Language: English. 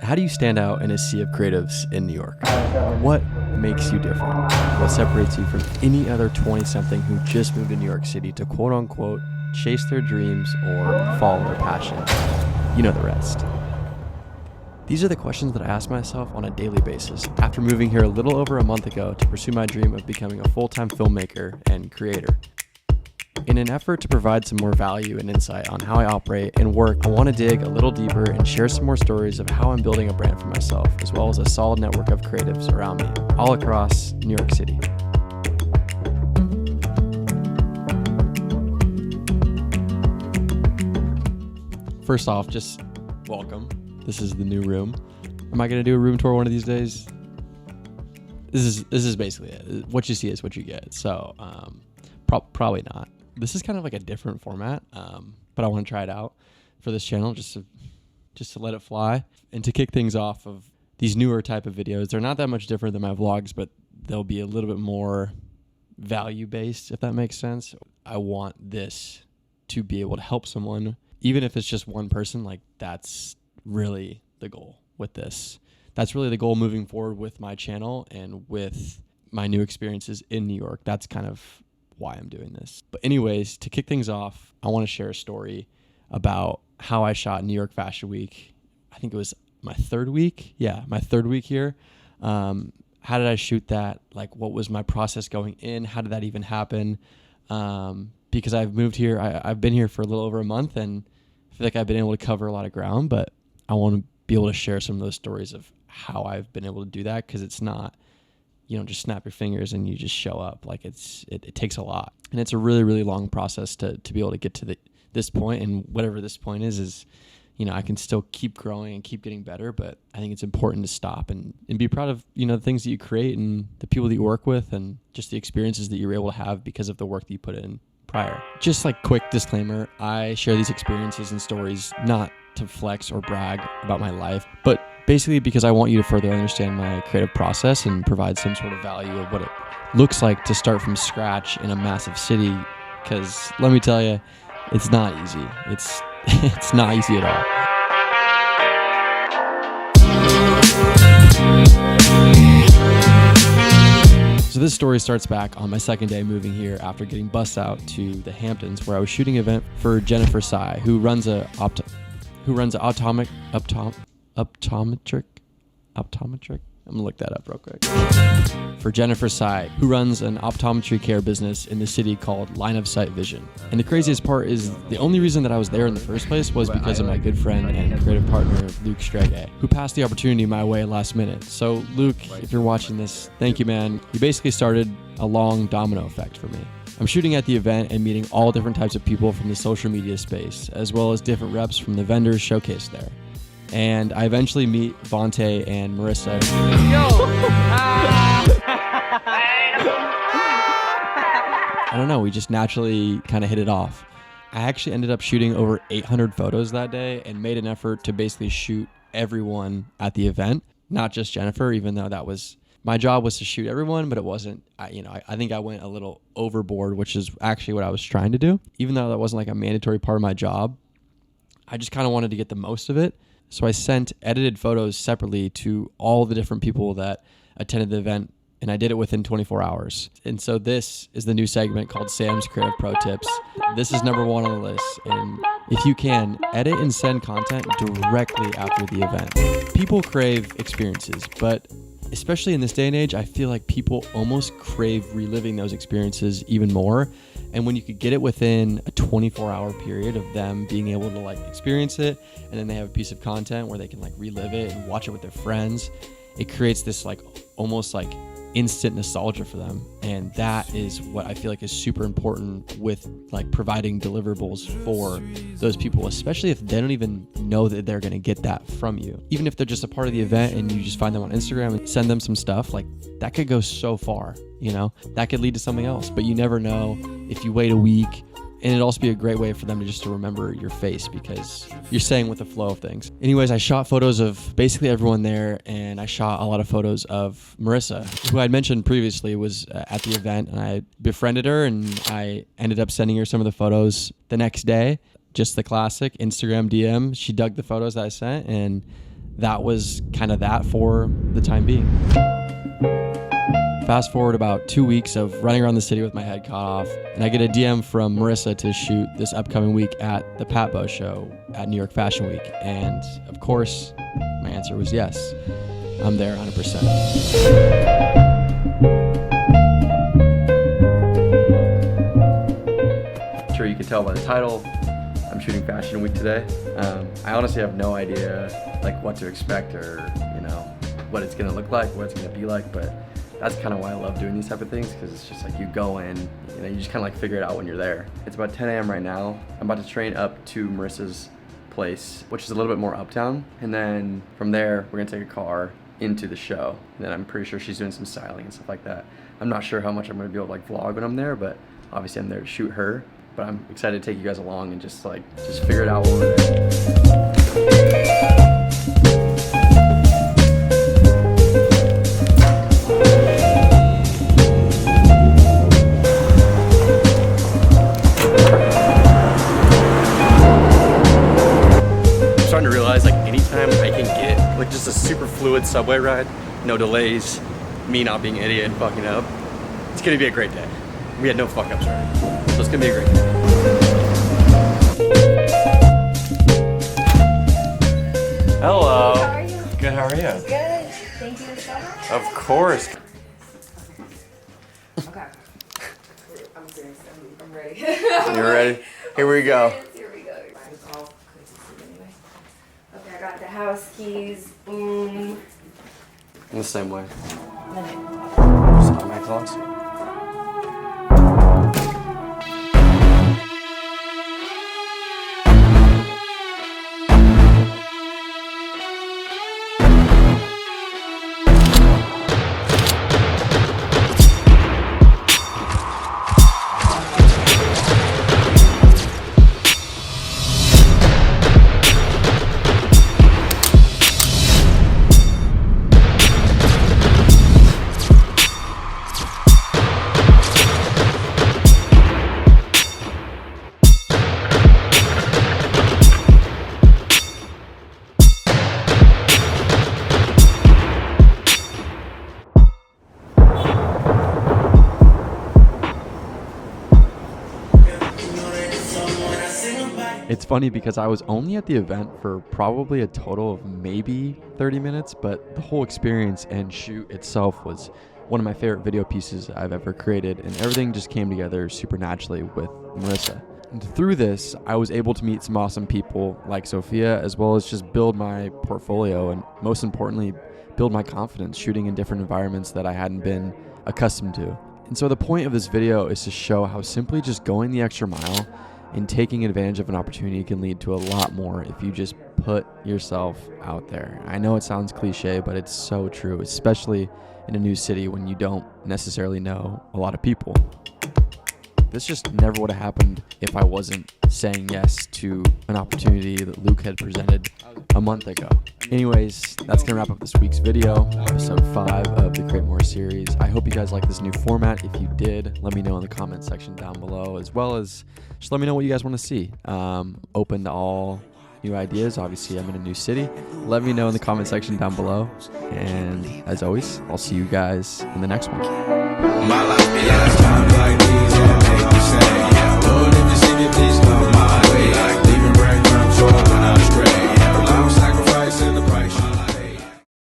How do you stand out in a sea of creatives in New York? What makes you different? What separates you from any other 20-something who just moved to New York City to quote-unquote chase their dreams or follow their passion? You know the rest. These are the questions that I ask myself on a daily basis after moving here a little over a month ago to pursue my dream of becoming a full-time filmmaker and creator. In an effort to provide some more value and insight on how I operate and work, I want to dig a little deeper and share some more stories of how I'm building a brand for myself, as well as a solid network of creatives around me, all across New York City. First off, just welcome. This is the new room. Am I going to do a room tour one of these days? This is basically it. What you see is what you get. So probably not. This is kind of like a different format, but I want to try it out for this channel just to let it fly. And to kick things off of these newer type of videos, they're not that much different than my vlogs, but they'll be a little bit more value-based, if that makes sense. I want this to be able to help someone, even if it's just one person. Like, that's really the goal with this. That's really the goal moving forward with my channel and with my new experiences in New York. That's kind of why I'm doing this. But anyways, to kick things off, I want to share a story about how I shot New York Fashion Week. I think it was my third week. Yeah, my third week here. How did I shoot that? Like, what was my process going in? How did that even happen? Because I've moved here. I've been here for a little over a month, and I feel like I've been able to cover a lot of ground, but I want to be able to share some of those stories of how I've been able to do that, because it's not, you don't just snap your fingers and you just show up. Like, it takes a lot, and it's a really, really long process to be able to get to this point. And whatever this point is, you know, I can still keep growing and keep getting better, but I think it's important to stop and be proud of, you know, the things that you create and the people that you work with and just the experiences that you're able to have because of the work that you put in prior. Just like quick disclaimer, I share these experiences and stories not to flex or brag about my life, but basically because I want you to further understand my creative process and provide some sort of value of what it looks like to start from scratch in a massive city. Because let me tell you, it's not easy. It's not easy at all. So this story starts back on my second day moving here after getting bussed out to the Hamptons, where I was shooting an event for Jennifer Tsai, who runs an optometric. I'm gonna look that up real quick. For Jennifer Tsai, who runs an optometry care business in the city called Line of Sight Vision. And the craziest part is the only reason that I was there in the first place was because of my good friend and creative partner, Luke Strege, who passed the opportunity my way last minute. So Luke, if you're watching this, thank you, man. You basically started a long domino effect for me. I'm shooting at the event and meeting all different types of people from the social media space, as well as different reps from the vendors showcased there. And I eventually meet Vontae and Marissa. I don't know, we just naturally kind of hit it off. I actually ended up shooting over 800 photos that day and made an effort to basically shoot everyone at the event, not just Jennifer, even though that was my job was to shoot everyone, but it wasn't. I think I went a little overboard, which is actually what I was trying to do. Even though that wasn't like a mandatory part of my job, I just kind of wanted to get the most of it. So I sent edited photos separately to all the different people that attended the event, and I did it within 24 hours. And so this is the new segment called Sam's Creative Pro Tips. This is number one on the list, and if you can, edit and send content directly after the event. People crave experiences, but especially in this day and age, I feel like people almost crave reliving those experiences even more. And when you could get it within a 24-hour period of them being able to like experience it, and then they have a piece of content where they can like relive it and watch it with their friends, it creates this like almost like instant nostalgia for them. And that is what I feel like is super important with like providing deliverables for those people, especially if they don't even know that they're going to get that from you. Even if they're just a part of the event and you just find them on Instagram and send them some stuff, like that could go so far, you know, that could lead to something else, but you never know if you wait a week. And it'd also be a great way for them to remember your face because you're staying with the flow of things. Anyways, I shot photos of basically everyone there, and I shot a lot of photos of Marissa, who I'd mentioned previously was at the event, and I befriended her, and I ended up sending her some of the photos the next day. Just the classic Instagram DM. She dug the photos that I sent, and that was kind of that for the time being. Fast forward about 2 weeks of running around the city with my head cut off, and I get a DM from Marissa to shoot this upcoming week at the Pat Bow Show at New York Fashion Week. And of course, my answer was yes. I'm there 100%. I'm sure you can tell by the title, I'm shooting Fashion Week today. I honestly have no idea like what to expect or, you know, what it's gonna look like, what it's gonna be like, but that's kind of why I love doing these type of things, because it's just like you go in, you know, you just kind of like figure it out when you're there. It's about 10 a.m. right now. I'm about to train up to Marissa's place, which is a little bit more uptown. And then from there, we're gonna take a car into the show. And then I'm pretty sure she's doing some styling and stuff like that. I'm not sure how much I'm gonna be able to like vlog when I'm there, but obviously I'm there to shoot her. But I'm excited to take you guys along and just figure it out while we're there. Starting to realize like anytime I can get like just a super fluid subway ride, no delays, me not being an idiot and fucking up, it's gonna be a great day. We had no fuck ups already, so it's gonna be a great day. Hello. How are you? Good, how are you? Good. Thank you so much. Of course. Okay. I'm serious. I'm ready. You're ready? Here we go. Here we go. It's all crazy anyway. Okay, I got the house keys. Boom. In the same way. Minute. Just on my clocks. It's funny because I was only at the event for probably a total of maybe 30 minutes, but the whole experience and shoot itself was one of my favorite video pieces I've ever created, and everything just came together super naturally with Marissa. And through this, I was able to meet some awesome people like Sophia, as well as just build my portfolio and most importantly, build my confidence shooting in different environments that I hadn't been accustomed to. And so the point of this video is to show how simply just going the extra mile and taking advantage of an opportunity can lead to a lot more if you just put yourself out there. I know it sounds cliche, but it's so true, especially in a new city when you don't necessarily know a lot of people. This just never would have happened if I wasn't saying yes to an opportunity that Luke had presented a month ago. Anyways, that's gonna wrap up this week's video, episode 5 of the Create More series. I hope you guys like this new format. If you did, let me know in the comment section down below, as well as just let me know what you guys want to see. Open to all new ideas. Obviously, I'm in a new city. Let me know in the comment section down below. And as always, I'll see you guys in the next one. My life be like times like these that make you say